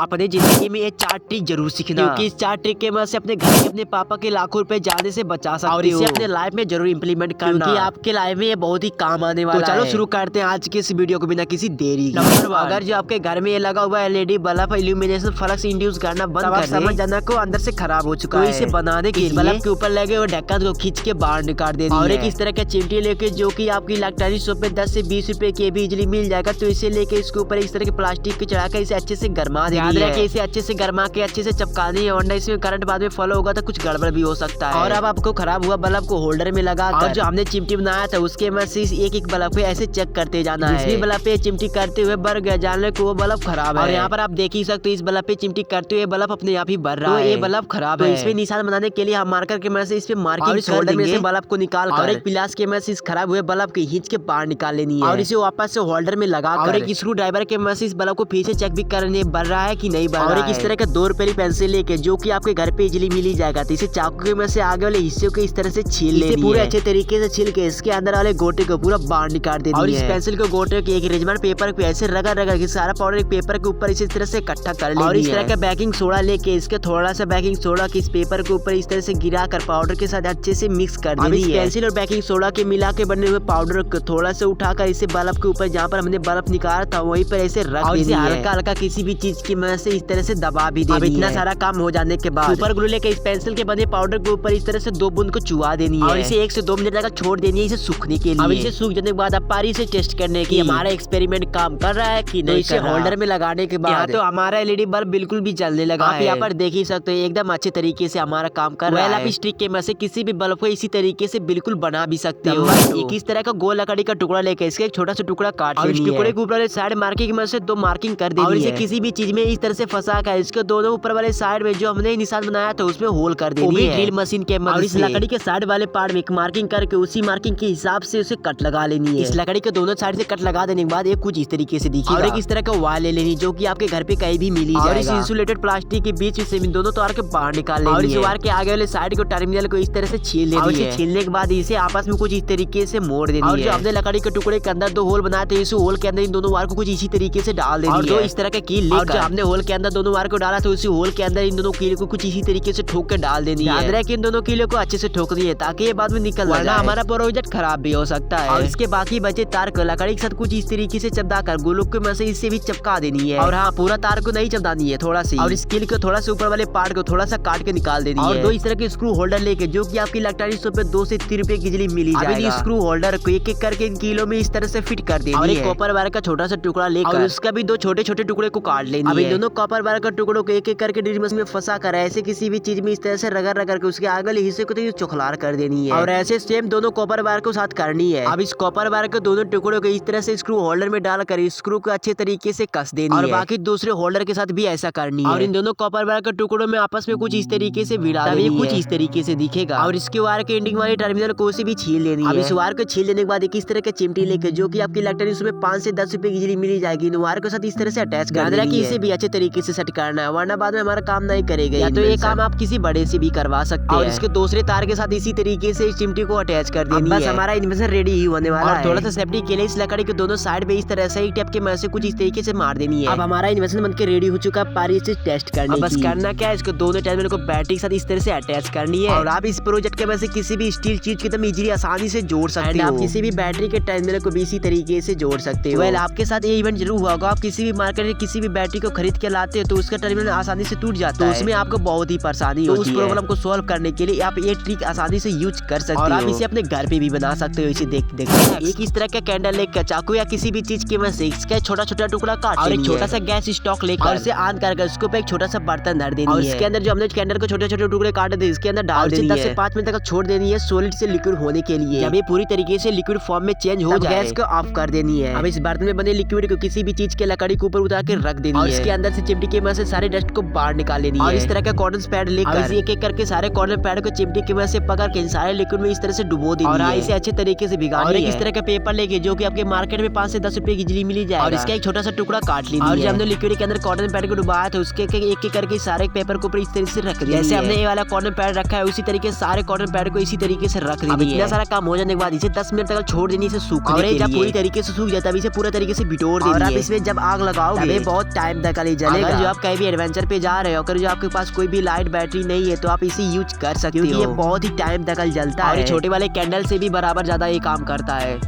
अपने जिंदगी में ये 4 ट्रिक जरूर सीखना, क्योंकि इस 4 ट्रिक के मदद से अपने घर के अपने पापा के लाखों रुपए जाने से बचा सकते हो और इसे अपने लाइफ में जरूर इंप्लीमेंट करना, क्योंकि आपके लाइफ में ये बहुत ही काम आने वाला है। तो चलो शुरू करते हैं आज के इस वीडियो को बिना किसी देरी के। नंबर 1, अगर जो आपके घर में ये लगा हुआ LED bulb illumination flux induce करना बंद कर समझ जाना को अंदर से खराब हो चुका है। तो इसे बनाने के लिए बल्ब के ऊपर लगे हुए ढक्कन को खींच के बाहर निकाल देनी है और एक इस तरह का चिमटी लेके जो की आपकी इलेक्ट्रॉनिक शॉप पे 10 से 20 रुपए की भी इजीली मिल जाएगा। तो इसे लेके इसके ऊपर इस तरह के प्लास्टिक के चढ़ाकर इसे अच्छे से गरमा देनी है। याद रखिए इसे अच्छे से गरमा के अच्छे से चिपकानी है, वरना इसमें करंट बाद में फॉलो होगा तो कुछ गड़बड़ भी हो सकता है। और अब आपको खराब हुआ बल्ब को होल्डर में लगा और जो हमने चिमटी बनाया था उसके मदद से एक एक बल्ब पे ऐसे चेक करते जाना है। जिस भी बल्ब पे चिमटी करते हुए बढ़ गया जानने को वो बल्ब खराब है। और यहाँ पर आप देख ही सकते हो इस बल्ब पे चिमटी करते हुए बल्ब अपने आप ही बढ़ रहा है, तो ये बल्ब खराब है। इसमें निशान बनाने के लिए हम मार्कर के मदद से इस पे मार्किंग कर देंगे बल्ब को निकाल और एक पिलास के मदद से इस खराब हुए बल्ब की खींच के बाहर निकाल लेनी है और इसे वापस से होल्डर में लगा और एक स्क्रू ड्राइवर के मदद से इस बल्ब को फिर से चेक भी करने बढ़ रहा है कि नहीं बढ़ रहा है। और एक इस तरह का 2 रुपए की पेंसिल लेके जो कि आपके घर पे इजीली मिल ही जाएगा, तो इसे चाकू के मदद से आगे वाले हिस्से को इस तरह से छील लेनी है। पूरे अच्छे तरीके से छील के इसके अंदर वाले गोटे को पूरा बाहर निकाल देनी है और इस पेंसिल को गोटे के एक रेजमेंट पेपर पे ऐसे रगड़ रगड़ के सारा पाउडर एक पेपर के ऊपर इस तरह से इकट्ठा कर लेनी है। और इस तरह का बेकिंग सोडा लेके इसके थोड़ा सा बेकिंग सोडा के इस पेपर के ऊपर इस तरह से गिरा कर पाउडर के साथ अच्छे से मिक्स कर देनी है। पेंसिल और बेकिंग सोडा के मिला के बने हुए पाउडर को थोड़ा सा उठाकर इसे बल्ब के ऊपर जहाँ पर हमने बल्ब निकाला था वहीं पर ऐसे रख देनी है। हल्का हल्का किसी भी चीज की मदद से इस तरह से दबा भी देनी है। इतना सारा काम हो जाने के बाद सुपर ग्लू लेके इस पेंसिल के बने पाउडर के ऊपर इस तरह से 2 बूंद को चुवा देनी है और इसे 1 से 2 मिनट तक छोड़ देनी है इसे सूखने के लिए। अब इसे सूख जाने के बाद आप पारी से टेस्ट करने की हमारा एक्सपेरिमेंट काम कर रहा है कि नहीं। इसे होल्डर में लगाने के बाद तो हमारा एलईडी बल्ब बिल्कुल भी जलने लगा। आप यहाँ पर देख ही सकते हो एकदम अच्छे तरीके से हमारा काम कर रहा है। आप इस ट्रिक के मदद से किसी भी बल्ब को इसी तरीके से बिल्कुल बना भी सकते हो। एक इस तरह का गोल लकड़ी का टुकड़ा लेके इसके एक छोटा सा टुकड़ा काट और इस टुकड़े के ऊपर साइड मार्किंग की मदद से 2 मार्किंग कर देनी है और इसे किसी भी चीज में इस तरह से फंसा कर इसके दोनों ऊपर वाले साइड में जो हमने निशान बनाया था उसमें होल कर देनी है ड्रिल मशीन के मदद से। इस लकड़ी के साइड वाले पार्ट में एक मार्किंग करके उसी मार्किंग के हिसाब से उसे कट लगा लेनी है। इस लकड़ी के दोनों साइड से कट लगा देने के बाद एक कुछ इस तरीके से दिखेगा और एक इस तरह का वायर ले लेनी जो कि आपके घर पे कहीं भी मिली और इस इंसुलेटेड प्लास्टिक के बीच से दोनों तार के बाहर निकाल लेनी है और इस वायर के आगे वाले साइड को टर्मिनल को इस तरह से छील लेनी है। छीलने के बाद इसे आपस में कुछ इस तरीके से मोड़ देनी है और जो हमने लकड़ी के टुकड़े के अंदर 2 होल बनाए थे इस होल के अंदर इन दोनों वायर को कुछ इसी तरीके से डाल देनी है और जो इस तरह का कील लेकर हमने होल के अंदर दोनों वायर को डाला था उसी होल के अंदर इन दोनों कील को कुछ इसी तरीके से ठोक कर डाल देनी है। याद रहे इन दोनों कीलों को अच्छे से ठोकनी है ताकि ये बाद में निकल ना जाए, हमारा प्रोजेक्ट खराब भी हो सकता है। और इसके बाकी बचे तार को लकड़ी के साथ कुछ इस तरीके से चिपका कर गोलों के मदद से इससे भी चिपका देनी है और हाँ पूरा तार को नहीं चिपकानी है थोड़ा सी और इस कील को थोड़ा सा ऊपर वाले पार्ट को थोड़ा सा काट के निकाल देनी है और 2 इस तरह के स्क्रू होल्डर लेके जो की आपकी इलेक्ट्रॉनिक शॉप पे 2 से 3 रुपए की इजीली मिली जाएगा। स्क्रू होल्डर को एक एक करके इन कीलों में इस तरह से फिट कर देनी है और एक कॉपर वायर का छोटा सा टुकड़ा लेकर उसका भी 2 छोटे छोटे टुकड़े को काट लेनी है। दोनों कॉपर वायर का टुकड़ों को एक एक करके ड्रिल मशीन में फंसा कर ऐसे किसी भी चीज में इस तरह से रगड़ रगड़ के उसके आगे वाले हिस्से को तो चौखलार कर देनी है और ऐसे सेम दोनों कॉपर वायर को साथ करनी है। अब इस कॉपर वायर के दोनों टुकड़ों को इस तरह से स्क्रू होल्डर में डालकर स्क्रू को अच्छे तरीके से कस देनी है और बाकी दूसरे होल्डर के साथ भी ऐसा करनी है और इन दोनों कॉपर वायर के टुकड़ों में आपस में कुछ इस तरीके से भिड़ा देनी है, कुछ इस तरीके से दिखेगा और इसके वायर के एंडिंग वाली टर्मिनल को उसे भी छील लेनी है। अब इस वायर को छील लेने के बाद एक इस तरह के चिमटी लेके जो कि आपकी इलेक्ट्रॉनिक उसमें 5 से 10 रुपए की इजीली मिल जाएगी इन वायर के साथ इस तरह से अटैच कर देना कि इसे भी अच्छे तरीके से सेट करना है वरना बाद में हमारा काम नहीं करेगा। या तो ये काम आप किसी बड़े से भी करवा सकते हैं और इसके दूसरे तार के साथ इसी तरीके से इस चिमटी को अटैच कर देनी है। बस हमारा इन्वेंशन रेडी ही होने वाला है। थोड़ा सा सेफ्टी के लिए इस लकड़ी के दोनों साइड में इस तरह से ही टेप के मदद से कुछ इस तरीके से मार देनी है। अब हमारा इन्वेंशन बनकर रेडी हो चुका है पारी से टेस्ट करने की। बस करना क्या है इसको दोनों टर्मिनल को बैटरी के साथ इस तरह से अटैच करनी है और आप इस प्रोजेक्ट के वजह से किसी भी स्टील चीज की एकदम इजीली आसानी से जोड़ सकते हो। आप किसी भी बैटरी के टर्मिनल को भी इसी तरीके से जोड़ सकते हो। आपके साथ ये इवेंट जरूर हुआ होगा, आप किसी भी मार्केट में किसी भी बैटरी को खरीद के लाते हो तो उसका टर्मिनल आसानी से टूट जाता है, उसमें आपको बहुत ही परेशानी होती है। उस प्रॉब्लम को सॉल्व करने के लिए आप ये ट्रिक आसानी से यूज कर सकते हो और आप इसे अपने घर पे भी बना सकते हो। इसे देख एक इस तरह का कैंडल लेकर चाकू या किसी भी चीज की मदद से इसका छोटा छोटा टुकड़ा काट और एक छोटा सा गैस स्टॉक लेकर उसे ऑन करके उसके ऊपर एक छोटा सा बर्तन धर देनी है और इसके अंदर जो हमने कैंडल को छोटे छोटे टुकड़े काटे थे इसके अंदर डाल देनी है 10 से 5 मिनट तक छोड़ देनी है सॉलिड से लिक्विड होने के लिए। जब ये पूरी तरीके से लिक्विड फॉर्म में चेंज हो जाए गैस को ऑफ कर देनी है। अब इस बर्तन में बने लिक्विड को किसी भी चीज के लकड़ी के ऊपर उतार के रख देनी है और इसके अंदर से चिमटी की मदद से सारे डस्ट को बाहर निकाल लेनी है और इस तरह का कॉटन पैड लेकर एक एक करके सारे कॉटन पैड को चिमटी की मदद से पकड़ के सारे लिक्विड में इस तरह से डुबो देनी है और इसे अच्छे तरीके से भिगानी है। और इस तरह का पेपर लेके जो कि आपके मार्केट में 5 से 10 रुपए की इजीली मिल जाएगा और इसका एक छोटा सा टुकड़ा काट लेना और जब हमने लिक्विड के अंदर कॉटन पैड को डुबाया था उसके एक एक करके सारे पेपर को ऊपर इस तरह से रख दिया। जैसे हमने ये वाला कॉटन पैड रखा है उसी तरीके से सारे कॉटन पैड को इसी तरीके से रख देनी है। इतना सारा काम हो जाने के बाद इसे 10 मिनट तक छोड़ देनी, इसे सूखने के लिए। जब पूरी तरीके से सूख जाता है इसे पूरा तरीके से बिटोर देनी है और आप इसमें जब आग लगाओगे बहुत टाइम तक नहीं जलेगा। अगर जो आप कहीं भी एडवेंचर पे जा रहे हो, अगर जो आपके पास कोई भी लाइट बैटरी नहीं है तो आप इसे यूज कर सकते हो, क्योंकि ये बहुत ही टाइम तक जलता है और ये छोटे वाले कैंडल से भी बराबर ज्यादा ये काम करता है।